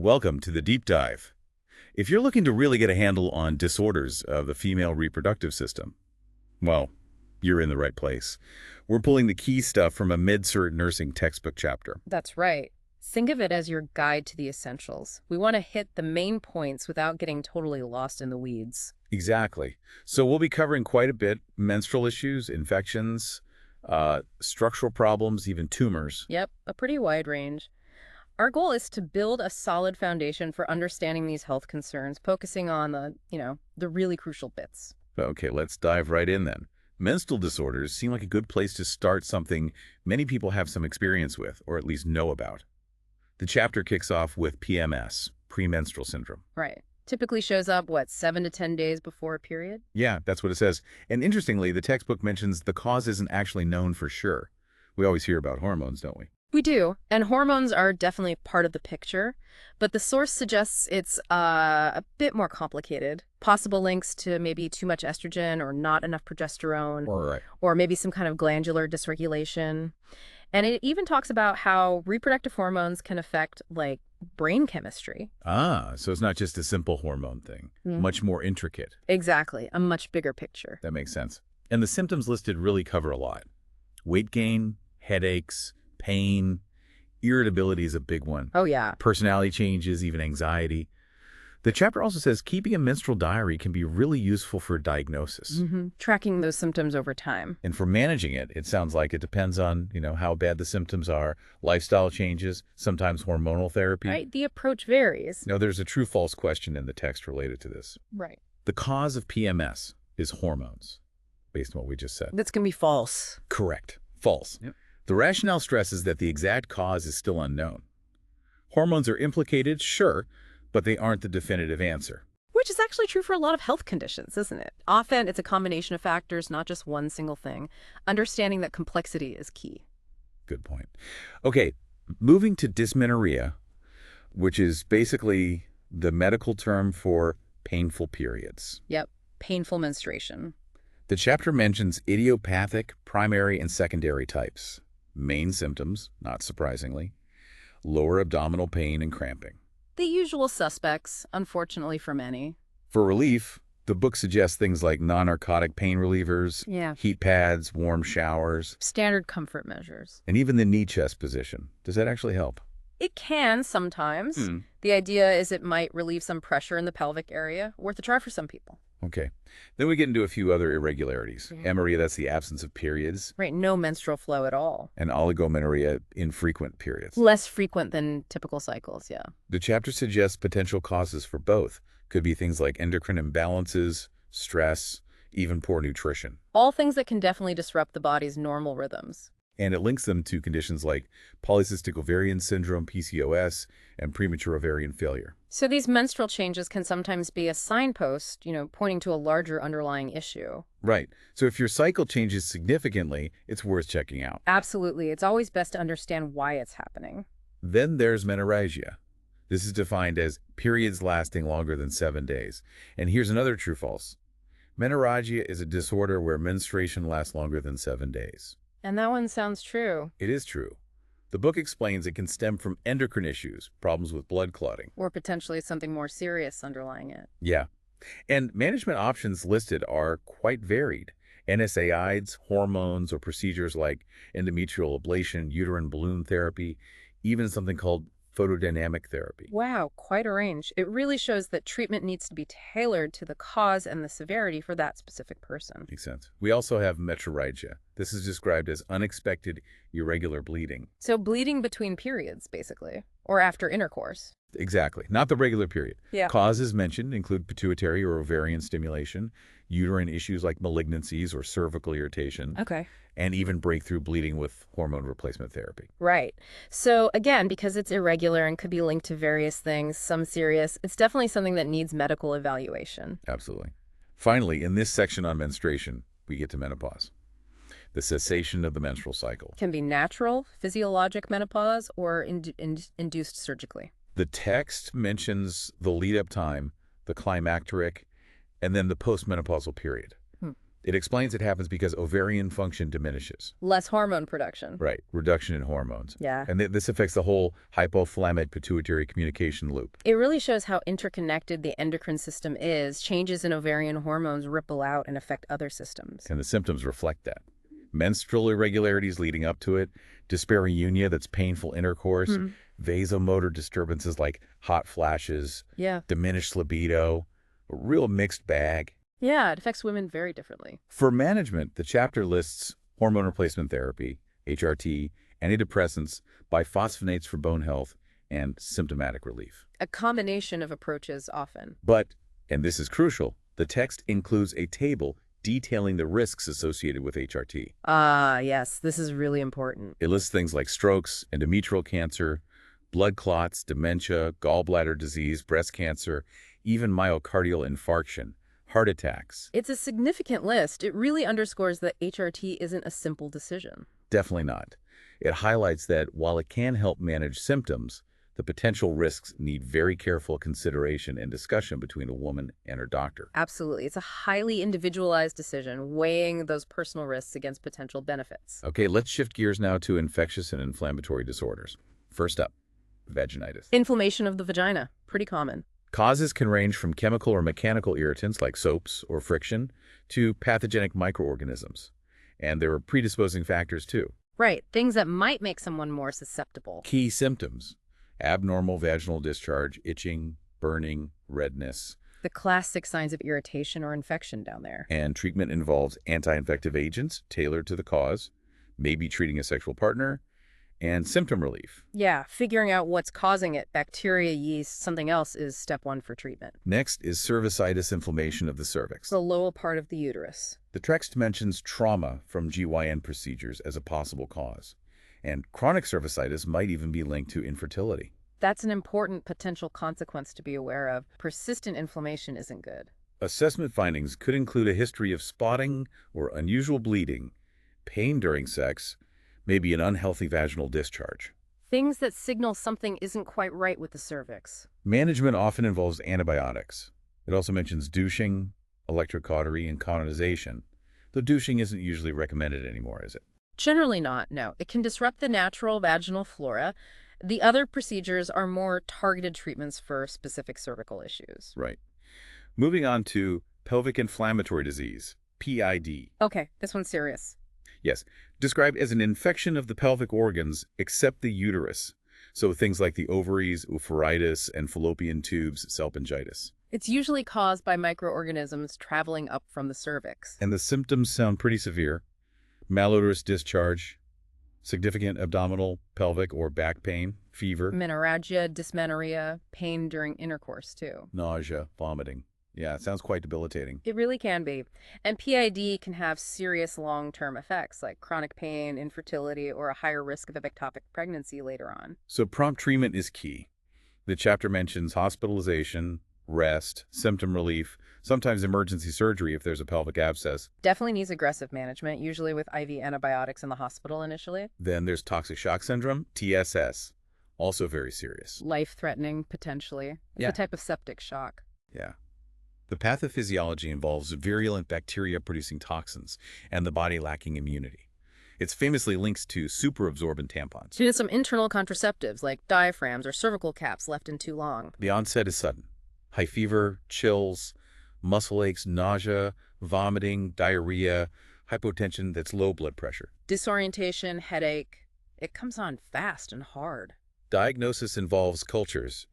Welcome to the deep dive. If you're looking to really get a handle on disorders of the female reproductive system, well, you're in the right place. We're pulling the key stuff from a med-cert nursing textbook chapter. That's right. Think of it as your guide to the essentials. We want to hit the main points without getting totally lost in the weeds. Exactly. So we'll be covering quite a bit: menstrual issues, infections, structural problems, even tumors. Yep, a pretty wide range. Our goal is to build a solid foundation for understanding these health concerns, focusing on the really crucial bits. Okay, let's dive right in then. Menstrual disorders seem like a good place to start, something many people have some experience with, or at least know about. The chapter kicks off with PMS, premenstrual syndrome. Right. Typically shows up, 7 to 10 days before a period? Yeah, that's what it says. And interestingly, the textbook mentions the cause isn't actually known for sure. We always hear about hormones, don't we? We do, and hormones are definitely part of the picture, but the source suggests it's a bit more complicated. Possible links to maybe too much estrogen or not enough progesterone, Right. or maybe some kind of glandular dysregulation. And it even talks about how reproductive hormones can affect, brain chemistry. So it's not just a simple hormone thing, much more intricate. Exactly, a much bigger picture. That makes sense. And the symptoms listed really cover a lot. Weight gain, headaches, pain, irritability is a big one. Oh, yeah. Personality changes, even anxiety. The chapter also says keeping a menstrual diary can be really useful for diagnosis. Tracking those symptoms over time. And for managing it, it sounds like it depends on, how bad the symptoms are, lifestyle changes, sometimes hormonal therapy. Right, the approach varies. Now, there's a true-false question in the text related to this. Right. The cause of PMS is hormones, based on what we just said. That's going to be false. Correct. False. Yep. The rationale stresses that the exact cause is still unknown. Hormones are implicated, sure, but they aren't the definitive answer. Which is actually true for a lot of health conditions, isn't it? Often it's a combination of factors, not just one single thing. Understanding that complexity is key. Good point. Okay, moving to dysmenorrhea, which is basically the medical term for painful periods. Yep, painful menstruation. The chapter mentions idiopathic, primary, and secondary types. Main symptoms, not surprisingly: lower abdominal pain and cramping. The usual suspects, unfortunately for many. For relief, the book suggests things like non-narcotic pain relievers, Yeah. heat pads, warm showers, Standard comfort measures. and even the knee-chest position. Does that actually help? It can sometimes. The idea is it might relieve some pressure in the pelvic area. Worth a try for some people. Okay. Then we get into a few other irregularities. Yeah. Amenorrhea, that's the absence of periods, Right, no menstrual flow at all. and oligomenorrhea, infrequent periods. Less frequent than typical cycles, yeah. The chapter suggests potential causes for both. Could be things like endocrine imbalances, stress, even poor nutrition. All things that can definitely disrupt the body's normal rhythms. And it links them to conditions like polycystic ovarian syndrome, PCOS, and premature ovarian failure. So these menstrual changes can sometimes be a signpost, pointing to a larger underlying issue. Right. So if your cycle changes significantly, it's worth checking out. Absolutely. It's always best to understand why it's happening. Then there's menorrhagia. This is defined as periods lasting longer than 7 days. And here's another true-false. Menorrhagia is a disorder where menstruation lasts longer than 7 days. And that one sounds true. It is true. The book explains it can stem from endocrine issues, problems with blood clotting. Or potentially something more serious underlying it. Yeah. And management options listed are quite varied. NSAIDs, hormones, or procedures like endometrial ablation, uterine balloon therapy, even something called photodynamic therapy. Wow, quite a range. It really shows that treatment needs to be tailored to the cause and the severity for that specific person. Makes sense. We also have metrorrhagia. This is described as unexpected irregular bleeding. So bleeding between periods, basically, or after intercourse. Exactly. Not the regular period. Yeah. Causes mentioned include pituitary or ovarian stimulation, uterine issues like malignancies or cervical irritation, Okay. and even breakthrough bleeding with hormone replacement therapy. Right. So again, because it's irregular and could be linked to various things, some serious, it's definitely something that needs medical evaluation. Absolutely. Finally, in this section on menstruation, we get to menopause. The cessation of the menstrual cycle. Can be natural, physiologic menopause, or induced surgically. The text mentions the lead-up time, the climacteric, and then the postmenopausal period. It explains it happens because ovarian function diminishes. Less hormone production. Right, reduction in hormones. Yeah. And this affects the whole hypothalamic-pituitary communication loop. It really shows how interconnected the endocrine system is. Changes in ovarian hormones ripple out and affect other systems. And the symptoms reflect that. Menstrual irregularities leading up to it, dyspareunia, that's painful intercourse, vasomotor disturbances like hot flashes, Yeah. diminished libido, a real mixed bag. Yeah, it affects women very differently. For management, the chapter lists hormone replacement therapy, HRT, antidepressants, biphosphonates for bone health, and symptomatic relief. A combination of approaches often. But, and this is crucial, the text includes a table detailing the risks associated with HRT. Ah, yes, this is really important. It lists things like strokes, endometrial cancer, blood clots, dementia, gallbladder disease, breast cancer, even myocardial infarction, heart attacks. It's a significant list. It really underscores that HRT isn't a simple decision. Definitely not. It highlights that while it can help manage symptoms, the potential risks need very careful consideration and discussion between a woman and her doctor. Absolutely. It's a highly individualized decision, weighing those personal risks against potential benefits. Okay, let's shift gears now to infectious and inflammatory disorders. First up, vaginitis. Inflammation of the vagina, pretty common. Causes can range from chemical or mechanical irritants like soaps or friction to pathogenic microorganisms. And there are predisposing factors too. Right, things that might make someone more susceptible. Key symptoms: abnormal vaginal discharge, itching, burning, redness. The classic signs of irritation or infection down there. And treatment involves anti-infective agents tailored to the cause, maybe treating a sexual partner, and symptom relief. Yeah, figuring out what's causing it, bacteria, yeast, something else, is step one for treatment. Next is cervicitis, inflammation of the cervix. The lower part of the uterus. The text mentions trauma from GYN procedures as a possible cause, and chronic cervicitis might even be linked to infertility. That's an important potential consequence to be aware of. Persistent inflammation isn't good. Assessment findings could include a history of spotting or unusual bleeding, pain during sex, maybe an unhealthy vaginal discharge. Things that signal something isn't quite right with the cervix. Management often involves antibiotics. It also mentions douching, electrocautery, and colonization, though douching isn't usually recommended anymore, is it? Generally not, no. It can disrupt the natural vaginal flora. The other procedures are more targeted treatments for specific cervical issues. Right. Moving on to pelvic inflammatory disease, PID. Okay, this one's serious. Yes, described as an infection of the pelvic organs except the uterus. So things like the ovaries, oophorytis, and fallopian tubes, salpingitis. It's usually caused by microorganisms traveling up from the cervix. And the symptoms sound pretty severe. Malodorous discharge, significant abdominal, pelvic, or back pain, fever, Menorrhagia, dysmenorrhea, pain during intercourse, too. nausea, vomiting. Yeah, it sounds quite debilitating. It really can be. And PID can have serious long-term effects like chronic pain, infertility, or a higher risk of ectopic pregnancy later on. So prompt treatment is key. The chapter mentions hospitalization, rest, symptom relief, sometimes emergency surgery if there's a pelvic abscess. Definitely needs aggressive management, usually with IV antibiotics in the hospital initially. Then there's toxic shock syndrome, TSS, also very serious. Life-threatening, potentially. It's Yeah. a type of septic shock. Yeah. The pathophysiology involves virulent bacteria producing toxins and the body lacking immunity. It's famously linked to superabsorbent tampons. She did some internal contraceptives like diaphragms or cervical caps left in too long. The onset is sudden. High fever, chills, muscle aches, nausea, vomiting, diarrhea, hypotension that's low blood pressure. Disorientation, headache. It comes on fast and hard. Diagnosis involves cultures,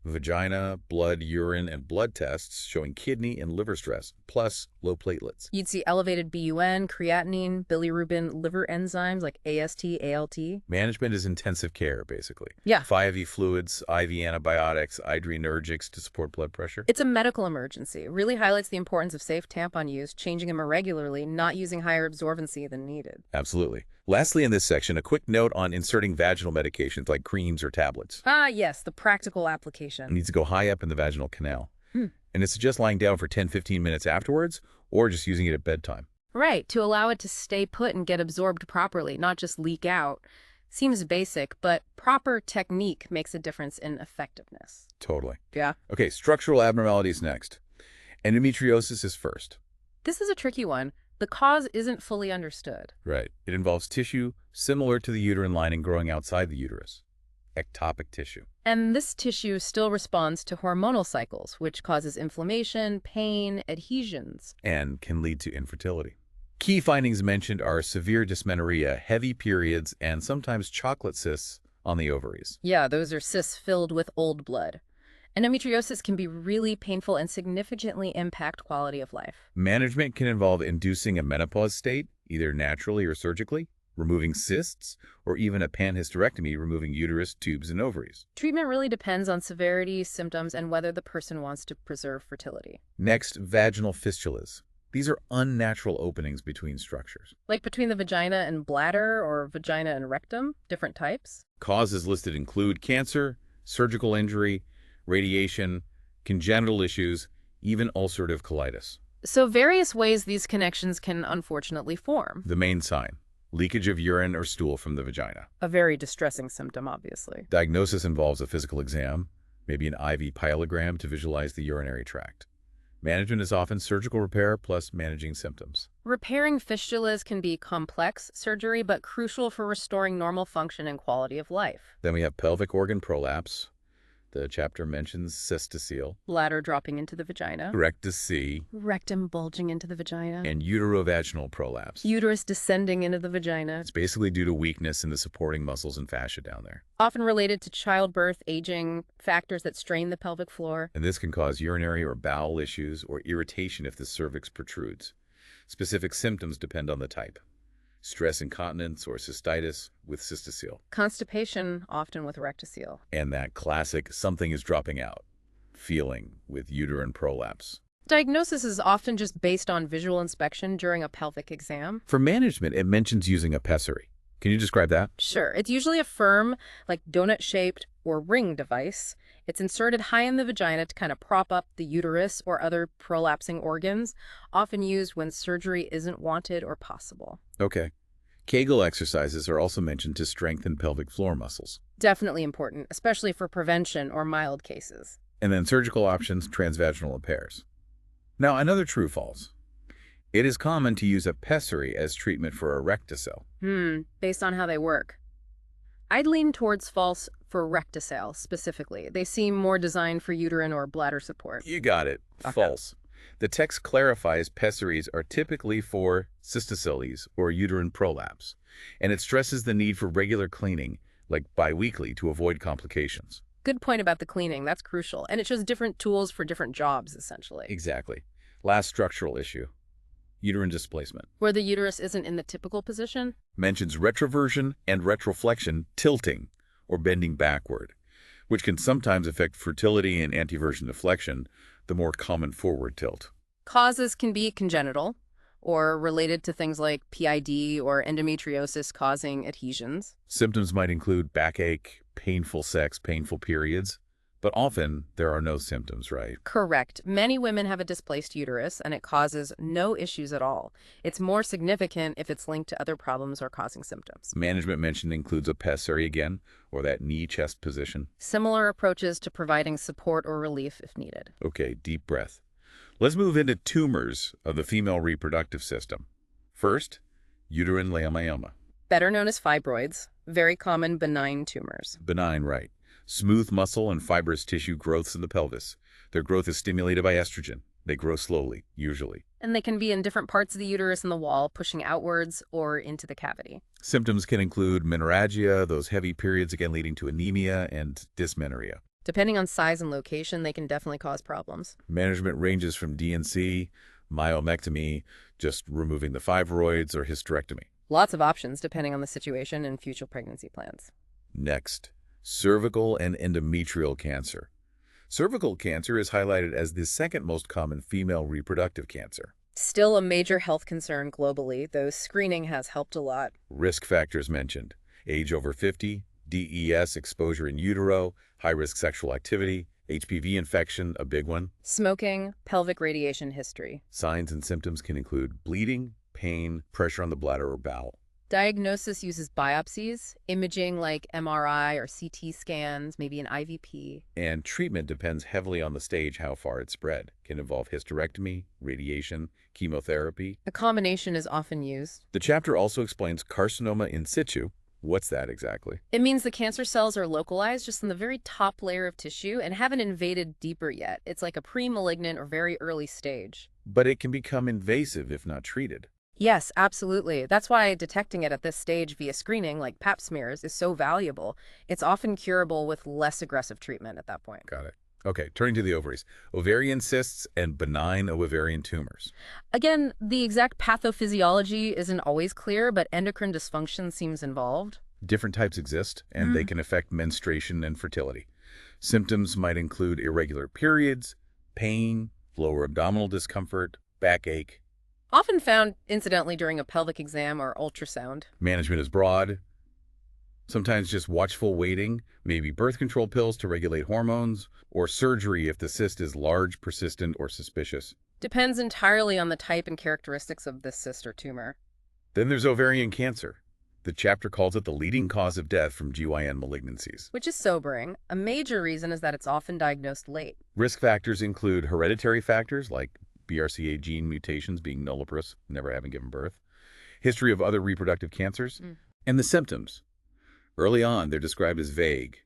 vagina, blood, urine, and blood tests showing kidney and liver stress, plus low platelets. You'd see elevated BUN, creatinine, bilirubin, liver enzymes like AST, ALT. Management is intensive care, basically. Yeah. 5 IV fluids, IV antibiotics, adrenergics to support blood pressure. It's a medical emergency. It really highlights the importance of safe tampon use, changing them irregularly, not using higher absorbency than needed. Absolutely. Lastly, in this section, a quick note on inserting vaginal medications like creams or tablets. Ah, yes, the practical It application. needs to go high up in the vaginal canal. Hmm. And it's just lying down for 10-15 minutes afterwards, or just using it at bedtime. Right, to allow it to stay put and get absorbed properly, not just leak out. Seems basic, but proper technique makes a difference in effectiveness. Totally. Yeah. Okay, structural abnormalities next. Endometriosis is first. This is a tricky one. the cause isn't fully understood. Right. It involves tissue similar to the uterine lining growing outside the uterus. Ectopic tissue. And this tissue still responds to hormonal cycles, which causes inflammation, pain, adhesions. And can lead to infertility. Key findings mentioned are severe dysmenorrhea, heavy periods, and sometimes chocolate cysts on the ovaries. Yeah, those are cysts filled with old blood. Endometriosis can be really painful and significantly impact quality of life. Management can involve inducing a menopause state, either naturally or surgically, removing cysts, or even a panhysterectomy, removing uterus, tubes, and ovaries. Treatment really depends on severity, symptoms, and whether the person wants to preserve fertility. Next, vaginal fistulas. These are unnatural openings between structures. Like between the vagina and bladder or vagina and rectum, different types. Causes listed include cancer, surgical injury, radiation, congenital issues, even ulcerative colitis. So various ways these connections can unfortunately form. The main sign, leakage of urine or stool from the vagina. A very distressing symptom, obviously. Diagnosis involves a physical exam, maybe an IV pyelogram to visualize the urinary tract. Management is often surgical repair plus managing symptoms. Repairing fistulas can be complex surgery, but crucial for restoring normal function and quality of life. Then we have pelvic organ prolapse. The chapter mentions cystocele, Bladder dropping into the vagina. rectus-C, Rectum bulging into the vagina. and uterovaginal prolapse. Uterus descending into the vagina. It's basically due to weakness in the supporting muscles and fascia down there. Often related to childbirth, aging, factors that strain the pelvic floor. And this can cause urinary or bowel issues or irritation if the cervix protrudes. Specific symptoms depend on the type. Stress incontinence or cystitis with cystocele. Constipation, often with rectocele. And that classic something is dropping out feeling with uterine prolapse. Diagnosis is often just based on visual inspection during a pelvic exam. For management, it mentions using a pessary. Can you describe that? Sure, it's usually a firm, like donut-shaped or ring device. It's inserted high in the vagina to kind of prop up the uterus or other prolapsing organs, often used when surgery isn't wanted or possible. Okay. Kegel exercises are also mentioned to strengthen pelvic floor muscles. Definitely important, especially for prevention or mild cases. And then surgical options, transvaginal repairs. Now, another true-false. It is common to use a pessary as treatment for a rectocele. Based on how they work. I'd lean towards false for rectocele specifically. They seem more designed for uterine or bladder support. You got it. Okay. False. The text clarifies pessaries are typically for cystoceles or uterine prolapse, and it stresses the need for regular cleaning, like biweekly, to avoid complications. Good point about the cleaning. That's crucial. And it shows different tools for different jobs, essentially. Exactly. Last structural issue. Uterine displacement. Where the uterus isn't in the typical position. Mentions retroversion and retroflexion, tilting, or bending backward, which can sometimes affect fertility and anteversion deflection, the more common forward tilt. Causes can be congenital or related to things like PID or endometriosis causing adhesions. Symptoms might include backache, painful sex, painful periods, but often there are no symptoms, right? Correct. Many women have a displaced uterus and it causes no issues at all. It's more significant if it's linked to other problems or causing symptoms. Management mentioned includes a pessary again, or that knee-chest position. Similar approaches to providing support or relief if needed. Okay, deep breath. Let's move into tumors of the female reproductive system. First, uterine leiomyoma. Better known as fibroids, very common benign tumors. Benign, right. Smooth muscle and fibrous tissue growths in the pelvis. Their growth is stimulated by estrogen. They grow slowly, usually. And they can be in different parts of the uterus and the wall, pushing outwards or into the cavity. Symptoms can include menorrhagia, those heavy periods again leading to anemia, and dysmenorrhea. Depending on size and location, they can definitely cause problems. Management ranges from DNC, myomectomy, just removing the fibroids, or hysterectomy. Lots of options depending on the situation and future pregnancy plans. Next, cervical and endometrial cancer. Cervical cancer is highlighted as the second most common female reproductive cancer. Still a major health concern globally, though screening has helped a lot. Risk factors mentioned: age over 50, DES exposure in utero, high-risk sexual activity, HPV infection, a big one. Smoking, pelvic radiation history. Signs and symptoms can include bleeding, pain, pressure on the bladder or bowel. Diagnosis uses biopsies, imaging like MRI or CT scans, maybe an IVP. And treatment depends heavily on the stage how far it's spread. Can involve hysterectomy, radiation, chemotherapy. A combination is often used. The chapter also explains carcinoma in situ. What's that exactly? It means the cancer cells are localized just in the very top layer of tissue and haven't invaded deeper yet. It's like a pre-malignant or very early stage. But it can become invasive if not treated. Yes, absolutely. That's why detecting it at this stage via screening, like pap smears, is so valuable. It's often curable with less aggressive treatment at that point. Got it. Okay, turning to the ovaries. Ovarian cysts and benign ovarian tumors. Again, the exact pathophysiology isn't always clear, but endocrine dysfunction seems involved. Different types exist, and they can affect menstruation and fertility. Symptoms might include irregular periods, pain, lower abdominal discomfort, backache. Often found incidentally during a pelvic exam or ultrasound. Management is broad. Sometimes just watchful waiting, maybe birth control pills to regulate hormones, or surgery if the cyst is large, persistent, or suspicious. Depends entirely on the type and characteristics of this cyst or tumor. Then there's ovarian cancer. The chapter calls it the leading cause of death from GYN malignancies. Which is sobering. A major reason is that it's often diagnosed late. Risk factors include hereditary factors like BRCA gene mutations, being nulliparous, never having given birth, history of other reproductive cancers, and the symptoms. Early on, they're described as vague: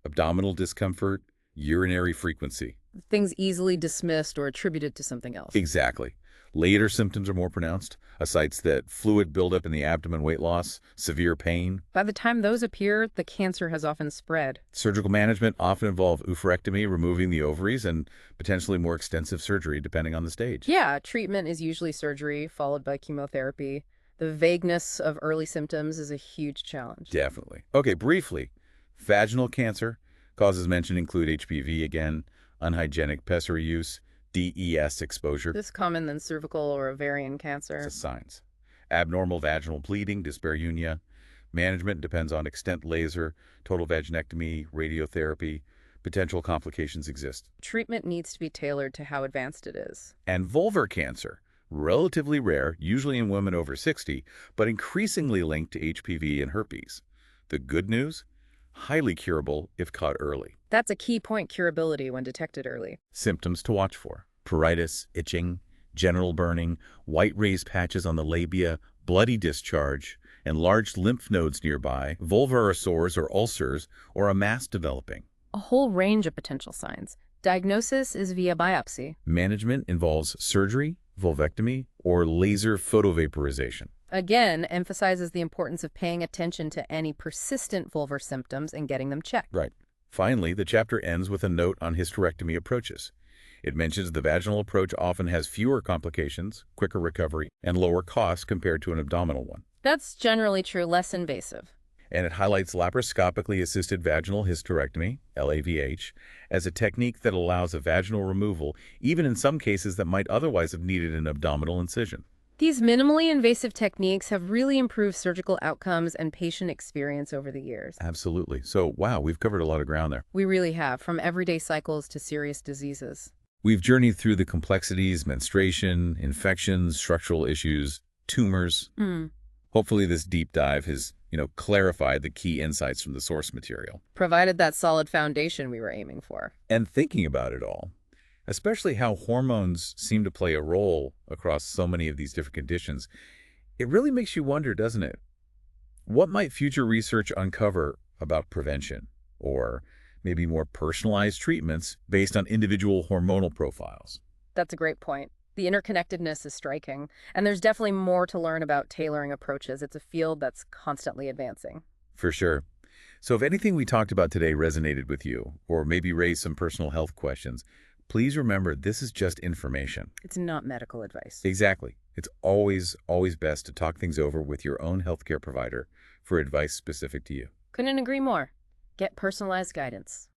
abdominal discomfort, urinary frequency. Things easily dismissed or attributed to something else. Exactly. Later symptoms are more pronounced, cites that fluid buildup in the abdomen, weight loss, severe pain. By the time those appear, the cancer has often spread. Surgical management often involve oophorectomy, removing the ovaries, and potentially more extensive surgery depending on the stage. Yeah, treatment is usually surgery followed by chemotherapy. The vagueness of early symptoms is a huge challenge. Definitely. Okay, briefly, vaginal cancer. Causes mentioned include HPV again, unhygienic pessary use, DES exposure. This is common than cervical or ovarian It's cancer. the signs. Abnormal vaginal bleeding, dyspareunia. Management depends on extent laser, total vaginectomy, radiotherapy. Potential complications exist. Treatment needs to be tailored to how advanced it is. And vulvar cancer, relatively rare, usually in women over 60, but increasingly linked to HPV and herpes. The good news? Highly curable if caught early. That's a key point: curability when detected early. Symptoms to watch for: pruritus, itching, genital burning, white raised patches on the labia, bloody discharge, enlarged lymph nodes nearby, vulvar sores or ulcers, or a mass developing. A whole range of potential signs. Diagnosis is via biopsy. Management involves surgery, vulvectomy, or laser photovaporization. Again, emphasizes the importance of paying attention to any persistent vulvar symptoms and getting them checked. Right. Finally, the chapter ends with a note on hysterectomy approaches. It mentions the vaginal approach often has fewer complications, quicker recovery, and lower costs compared to an abdominal one. That's generally true, less invasive. And it highlights laparoscopically assisted vaginal hysterectomy, LAVH, as a technique that allows a vaginal removal, even in some cases that might otherwise have needed an abdominal incision. These minimally invasive techniques have really improved surgical outcomes and patient experience over the years. Absolutely. So, wow, we've covered a lot of ground there. We really have, from everyday cycles to serious diseases. We've journeyed through the complexities: menstruation, infections, structural issues, tumors. Hopefully this deep dive has, clarified the key insights from the source material. Provided that solid foundation we were aiming for. And thinking about it all, especially how hormones seem to play a role across so many of these different conditions, it really makes you wonder, doesn't it? What might future research uncover about prevention, or maybe more personalized treatments based on individual hormonal profiles? That's a great point. The interconnectedness is striking, and there's definitely more to learn about tailoring approaches. It's a field that's constantly advancing. For sure. So if anything we talked about today resonated with you, or maybe raised some personal health questions, please remember this is just information. It's not medical advice. Exactly. It's always best to talk things over with your own healthcare provider for advice specific to you. Couldn't agree more. Get personalized guidance.